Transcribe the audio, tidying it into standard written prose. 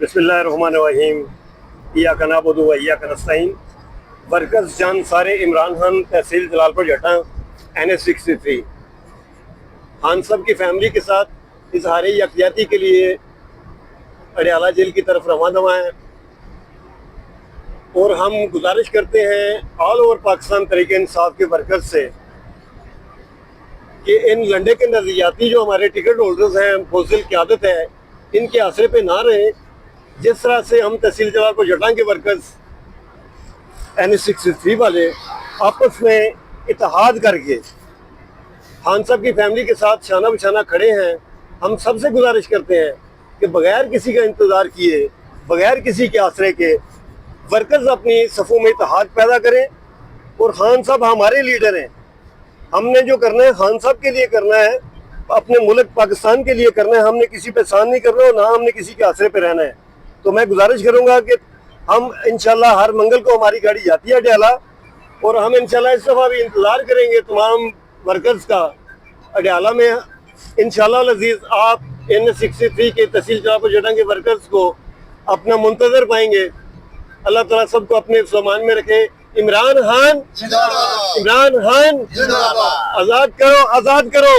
बिस्मिल्लाहिर्रहमानिर्रहीम इय्याका नअबुदु व इय्याका नस्तईन। वर्कर्स जान सारे इमरान खान तहसील जलालपुर जटा NH63 खान साहब की फैमिली के साथ इजहार यकजहती के लिए अडयाला जेल की तरफ रवाना दवा हैं और हम गुजारिश करते हैं ऑल ओवर पाकिस्तान तहरीक इंसाफ के वर्कर्स से कि इन लंडे के नज़रियाती जो हमारे टिकट होल्डर्स हैं, फौजिल क़यादत है, इनके आसरे पे ना रहें। जिस तरह से हम तहसील जलालपुर जटा के वर्कर्स NH63 वाले आपस में इत्तेहाद करके खान साहब की फैमिली के साथ शाना बिछाना खड़े हैं, हम सबसे गुजारिश करते हैं कि बगैर किसी का इंतज़ार किए, बगैर किसी के आसरे के वर्कर्स अपनी सफ़ों में इत्तेहाद पैदा करें। और खान साहब हमारे लीडर हैं, हमने जो करना है खान साहब के लिए करना है, अपने मुल्क पाकिस्तान के लिए करना है। हमने किसी पे एहसान नहीं करना और ना हमने किसी के आसरे पे रहना है। तो मैं गुजारिश करूंगा कि हम इंशाल्लाह हर मंगल को हमारी गाड़ी जाती है अडयाला और हम इंशाल्लाह इस दफ़ा भी इंतज़ार करेंगे तमाम वर्कर्स का अडयाला में। इंशाल्लाह अज़ीज़ आप NH63 के तहसील जलालपुर जटा के वर्कर्स को अपना मुंतज़र पाएंगे। अल्लाह ताला सबको अपने सामान में रखे। इमरान खान जिंदाबाद, इमरान खान जिंदाबाद। आज़ाद करो, आज़ाद करो,